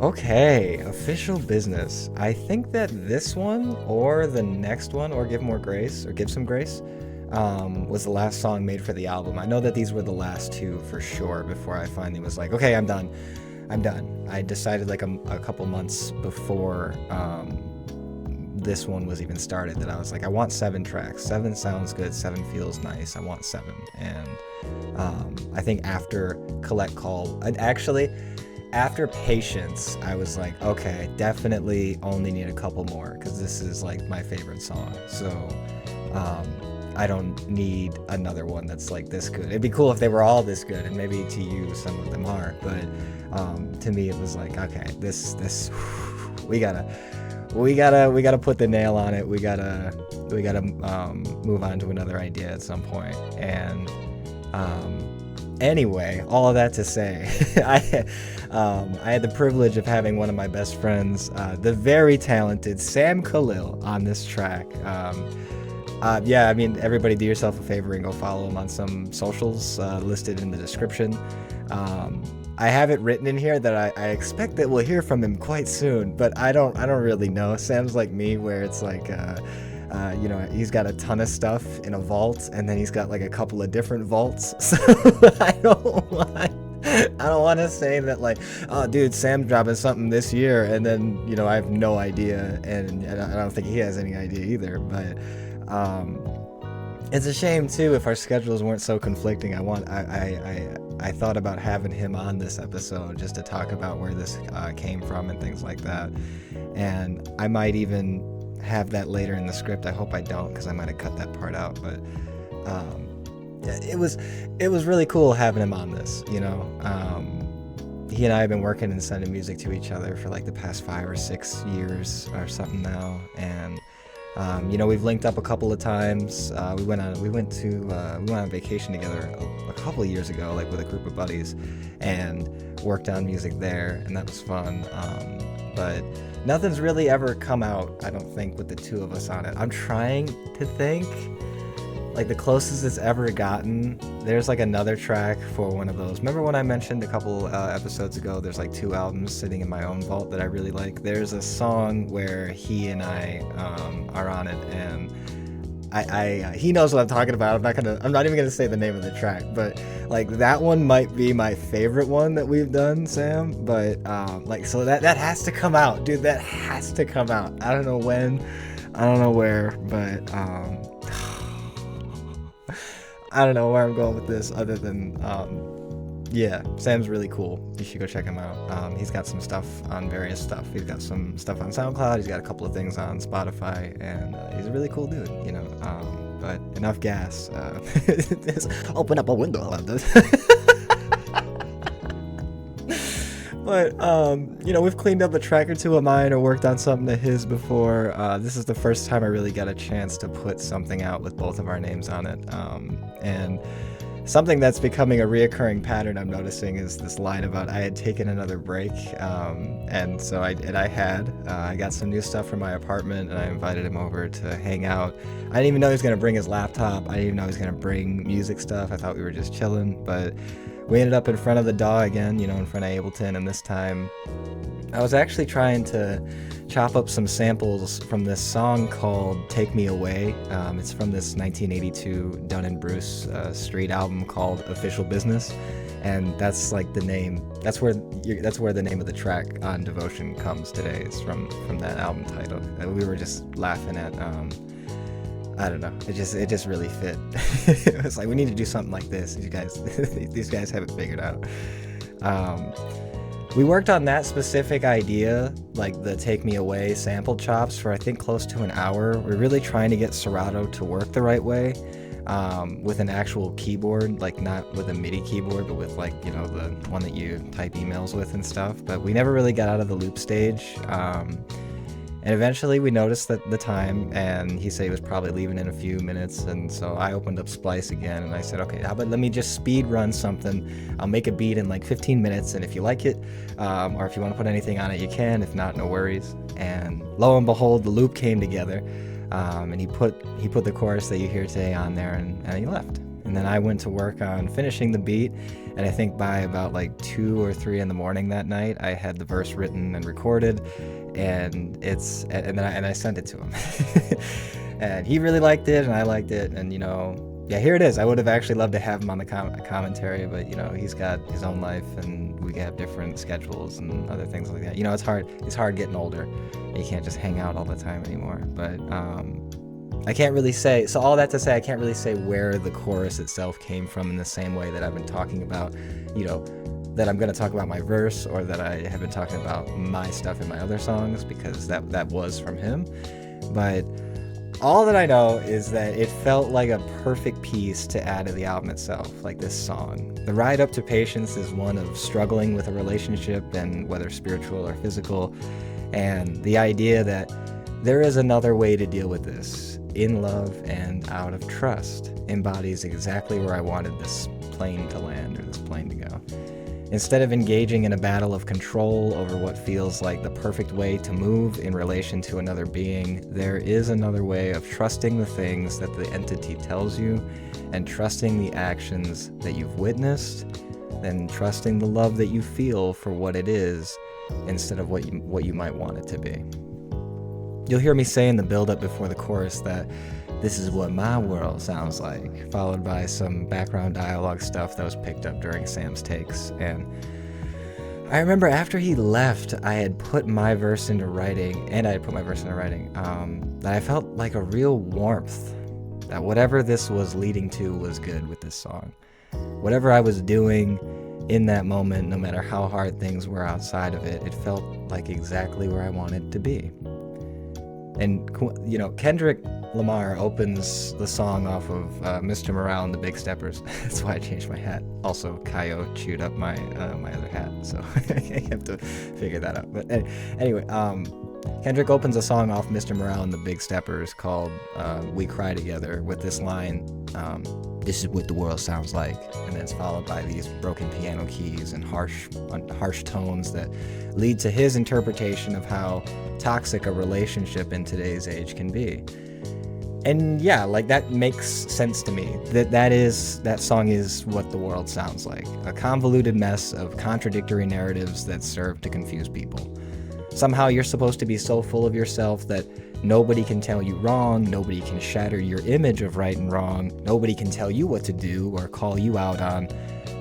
Okay, official business. I think that this one or the next one, or Give More Grace, or Give Some Grace, was the last song made for the album. I know that these were the last two for sure before I finally was like, okay, I'm done. I'm done. I decided like a couple months before this one was even started that I was like, I want 7 tracks. 7 sounds good. 7 feels nice. I want 7. And I think after Collect Call, actually, after Patience, I was like, okay, I definitely only need a couple more because this is like my favorite song. So um, I don't need another one that's like this good. It'd be cool if they were all this good, and maybe to you some of them are, but to me it was like, okay, this we gotta we gotta put the nail on it. We gotta move on to another idea at some point. And anyway, all of that to say, I had the privilege of having one of my best friends, the very talented Sam Khalil, on this track. Yeah, I mean, everybody do yourself a favor and go follow him on some socials listed in the description. I have it written in here that I expect that we'll hear from him quite soon, but I don't really know. Sam's like me, where it's like, he's got a ton of stuff in a vault, and then he's got like a couple of different vaults. So I don't want to say that like, oh, dude, Sam's dropping something this year, and then I have no idea, and I don't think he has any idea either. But it's a shame too if our schedules weren't so conflicting. I thought about having him on this episode just to talk about where this came from and things like that, and I might even have that later in the script. I hope I don't, because I might have cut that part out. But it was really cool having him on this. He and I have been working and sending music to each other for like the past 5 or 6 years or something now, and we've linked up a couple of times. We went on vacation together a couple of years ago, like with a group of buddies, and worked on music there, and that was fun. But nothing's really ever come out, I don't think, with the two of us on it. I'm trying to think. Like, the closest it's ever gotten, there's like another track for one of those. Remember when I mentioned a couple episodes ago, there's like 2 albums sitting in my own vault that I really like? There's a song where he and I are on it, and he knows what I'm talking about. I'm not even gonna say the name of the track, but like that one might be my favorite one that we've done, Sam. But so that has to come out, dude. That has to come out. I don't know when, I don't know where, but I don't know where I'm going with this other than, yeah, Sam's really cool. You should go check him out. He's got some stuff on various stuff. He's got some stuff on SoundCloud. He's got a couple of things on Spotify, and he's a really cool dude, but enough gas. Just open up a window on this. But, we've cleaned up a track or two of mine or worked on something of his before. This is the first time I really got a chance to put something out with both of our names on it. And something that's becoming a reoccurring pattern I'm noticing is this line about I had taken another break. And so I got some new stuff from my apartment, and I invited him over to hang out. I didn't even know he was going to bring his laptop. I didn't even know he was going to bring music stuff. I thought we were just chilling, but we ended up in front of the DAW again, in front of Ableton, and this time I was actually trying to chop up some samples from this song called Take Me Away. It's from this 1982 Dun & Bruce Street album called Official Business, and that's like the name. That's where the name of the track on Devotion comes today. It's from that album title. We were just laughing at I don't know. It just really fit. It was like, we need to do something like this. These guys have it figured out. We worked on that specific idea, like the Take Me Away sample chops, for I think close to an hour. We're really trying to get Serato to work the right way, with an actual keyboard, like not with a MIDI keyboard, but with like, the one that you type emails with and stuff. But we never really got out of the loop stage. And eventually we noticed that the time, and he said he was probably leaving in a few minutes, and so I opened up Splice again, and I said, okay, how about let me just speed run something. I'll make a beat in like 15 minutes, and if you like it, or if you want to put anything on it, you can. If not, no worries. And lo and behold, the loop came together, and he put the chorus that you hear today on there, and he left. And then I went to work on finishing the beat, And I think by about like 2 or 3 in the morning that night, I had the verse written and recorded, and I sent it to him. And he really liked it, and I liked it, and yeah, here it is. I would have actually loved to have him on the commentary, but he's got his own life, and we have different schedules and other things like that. It's hard getting older. You can't just hang out all the time anymore. But I can't really say. So all that to say, I can't really say where the chorus itself came from in the same way that I've been talking about, that I'm going to talk about my verse, or that I have been talking about my stuff in my other songs, because that was from him. But all that I know is that it felt like a perfect piece to add to the album itself, like this song. The ride up to Patience is one of struggling with a relationship, and whether spiritual or physical, and the idea that there is another way to deal with this, in love and out of trust, embodies exactly where I wanted this plane to land, or this plane to go. Instead of engaging in a battle of control over what feels like the perfect way to move in relation to another being, there is another way of trusting the things that the entity tells you, and trusting the actions that you've witnessed, then trusting the love that you feel for what it is, instead of what you might want it to be. You'll hear me say in the build-up before the chorus that this is what my world sounds like, followed by some background dialogue stuff that was picked up during Sam's takes. And I remember after he left, I had put my verse into writing, that I felt like a real warmth, that whatever this was leading to was good with this song. Whatever I was doing in that moment, no matter how hard things were outside of it, it felt like exactly where I wanted to be. And, Kendrick Lamar opens the song off of Mr. Morale and the Big Steppers. That's why I changed my hat. Also, Kaio chewed up my other hat, so I have to figure that out. But anyway, Kendrick opens a song off Mr. Morale and the Big Steppers called We Cry Together, with this line, this is what the world sounds like. And then it's followed by these broken piano keys and harsh tones that lead to his interpretation of how toxic a relationship in today's age can be. And yeah, like, that makes sense to me. That song is what the world sounds like. A convoluted mess of contradictory narratives that serve to confuse people. Somehow you're supposed to be so full of yourself that nobody can tell you wrong, nobody can shatter your image of right and wrong, nobody can tell you what to do or call you out on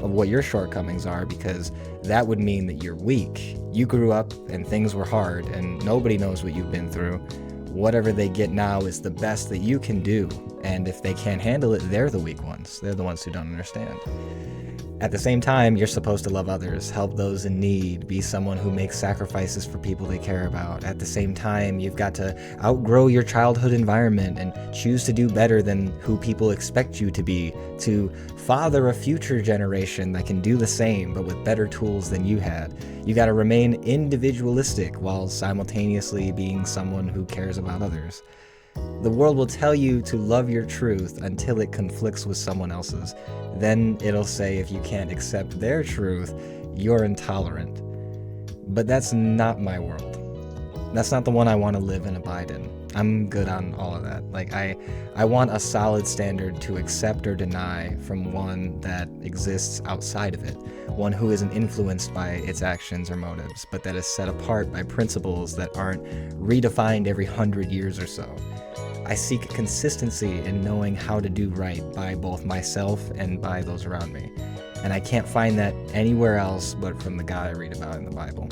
what your shortcomings are, because that would mean that you're weak. You grew up and things were hard, and nobody knows what you've been through. Whatever they get now is the best that you can do, and if they can't handle it, they're the weak ones. They're the ones who don't understand. At the same time, you're supposed to love others, help those in need, be someone who makes sacrifices for people they care about. At the same time, you've got to outgrow your childhood environment and choose to do better than who people expect you to be, to father a future generation that can do the same, but with better tools than you had. You got to remain individualistic while simultaneously being someone who cares about others. The world will tell you to love your truth until it conflicts with someone else's. Then it'll say if you can't accept their truth, you're intolerant. But that's not my world. That's not the one I want to live and abide in. I'm good on all of that. Like, I want a solid standard to accept or deny from one that exists outside of it. One who isn't influenced by its actions or motives, but that is set apart by principles that aren't redefined every 100 years or so. I seek consistency in knowing how to do right by both myself and by those around me. And I can't find that anywhere else but from the God I read about in the Bible.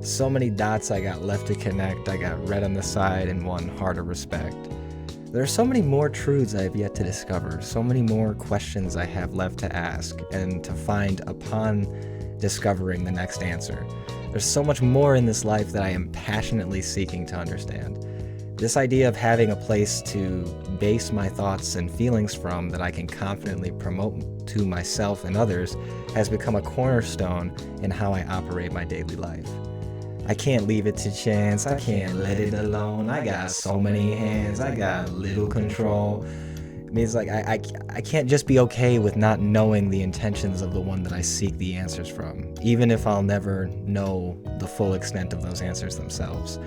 So many dots I got left to connect, I got red on the side and one heart of respect. There are so many more truths I have yet to discover, so many more questions I have left to ask and to find upon discovering the next answer. There's so much more in this life that I am passionately seeking to understand. This idea of having a place to base my thoughts and feelings from that I can confidently promote to myself and others has become a cornerstone in how I operate my daily life. I can't leave it to chance, I can't let it alone, I got so many hands, I got little control. It means like I can't just be okay with not knowing the intentions of the one that I seek the answers from, even if I'll never know the full extent of those answers themselves.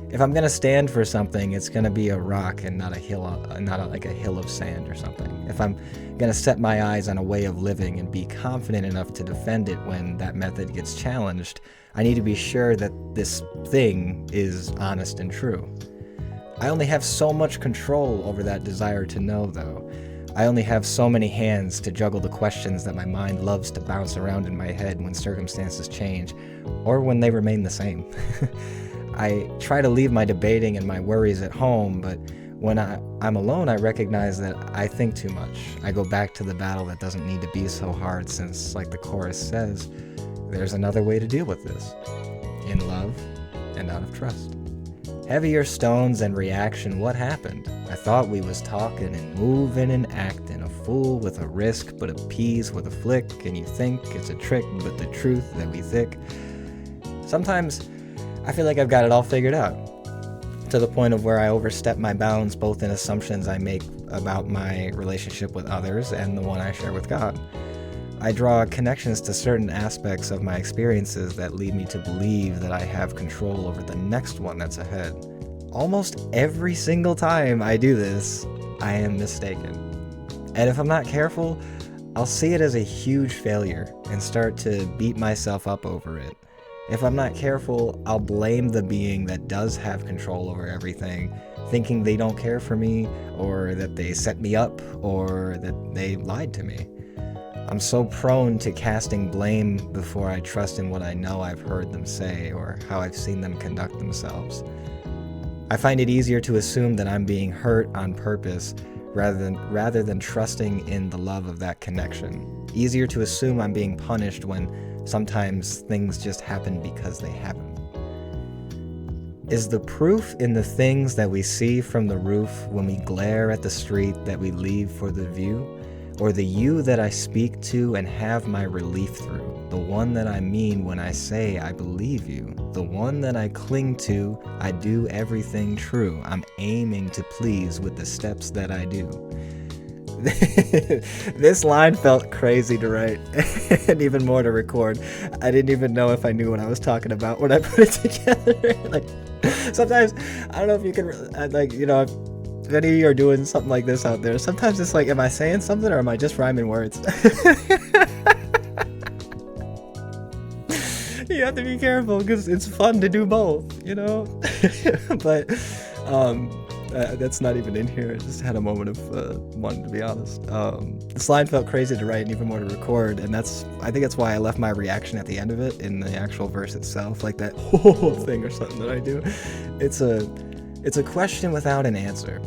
If I'm gonna stand for something, it's gonna be a rock and not a hill, like a hill of sand or something. If I'm gonna set my eyes on a way of living and be confident enough to defend it when that method gets challenged, I need to be sure that this thing is honest and true. I only have so much control over that desire to know, though. I only have so many hands to juggle the questions that my mind loves to bounce around in my head when circumstances change, or when they remain the same. I try to leave my debating and my worries at home, but when I'm alone, I recognize that I think too much. I go back to the battle that doesn't need to be so hard since, like the chorus says, there's another way to deal with this. In love and out of trust. Heavier stones and reaction, what happened? I thought we was talking and moving and acting, a fool with a risk, but a peas with a flick, and you think it's a trick, but the truth that we thick. Sometimes I feel like I've got it all figured out, to the point of where I overstep my bounds both in assumptions I make about my relationship with others and the one I share with God. I draw connections to certain aspects of my experiences that lead me to believe that I have control over the next one that's ahead. Almost every single time I do this, I am mistaken. And if I'm not careful, I'll see it as a huge failure and start to beat myself up over it. If I'm not careful, I'll blame the being that does have control over everything, thinking they don't care for me, or that they set me up, or that they lied to me. I'm so prone to casting blame before I trust in what I know I've heard them say or how I've seen them conduct themselves. I find it easier to assume that I'm being hurt on purpose rather than trusting in the love of that connection. Easier to assume I'm being punished when sometimes things just happen because they happen. Is the proof in the things that we see from the roof when we glare at the street that we leave for the view? Or the you that I speak to and have my relief through, the one that I mean when I say I believe you, the one that I cling to, I do everything true, I'm aiming to please with the steps that I do. This line felt crazy to write and even more to record. I didn't even know if I knew what I was talking about when I put it together. Like, sometimes, I don't know if you can, if any of you are doing something like this out there, sometimes it's like, am I saying something or am I just rhyming words? You have to be careful because it's fun to do both, But that's not even in here. I just had a moment of wanting to be honest. This line felt crazy to write and even more to record, and I think that's why I left my reaction at the end of it in the actual verse itself, like that whole thing or something that I do. It's a question without an answer.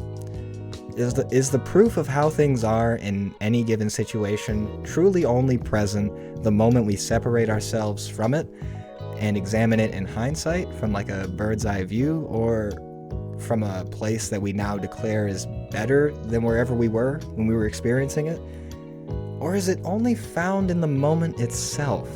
Is the proof of how things are in any given situation truly only present the moment we separate ourselves from it and examine it in hindsight from like a bird's eye view, or from a place that we now declare is better than wherever we were when we were experiencing it? Or is it only found in the moment itself?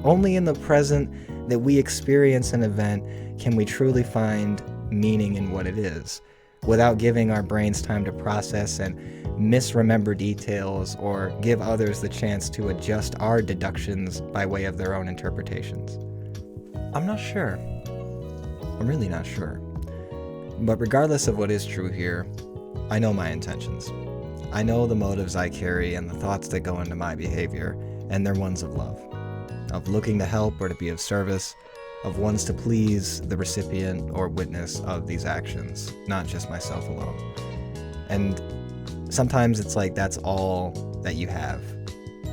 Only in the present that we experience an event can we truly find meaning in what it is, without giving our brains time to process and misremember details or give others the chance to adjust our deductions by way of their own interpretations. I'm not sure. I'm really not sure. But regardless of what is true here, I know my intentions. I know the motives I carry and the thoughts that go into my behavior, and they're ones of love, of looking to help or to be of service, of ones to please the recipient or witness of these actions, not just myself alone. And sometimes it's like that's all that you have.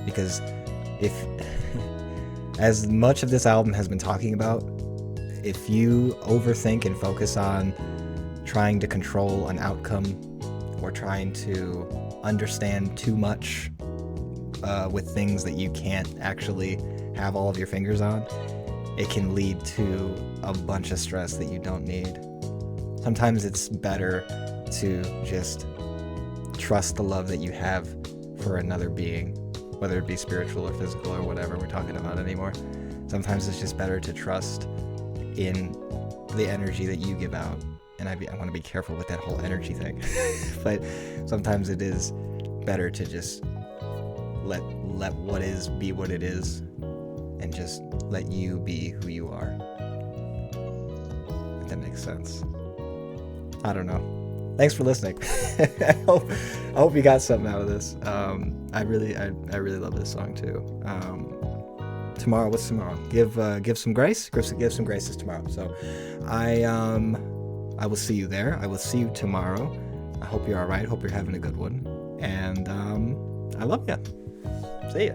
Because if, as much of this album has been talking about, if you overthink and focus on trying to control an outcome or trying to understand too much with things that you can't actually have all of your fingers on, it can lead to a bunch of stress that you don't need. Sometimes it's better to just trust the love that you have for another being, whether it be spiritual or physical or whatever we're talking about anymore. Sometimes it's just better to trust in the energy that you give out. And I want to be careful with that whole energy thing. But sometimes it is better to just let what is be what it is, and just let you be who you are. think that makes sense. I don't know. Thanks for listening. I hope you got something out of this. I really love this song too. Tomorrow, what's tomorrow? Give some grace. Give some graces tomorrow. So, I will see you there. I will see you tomorrow. I hope you're all right. Hope you're having a good one. And I love you. See ya.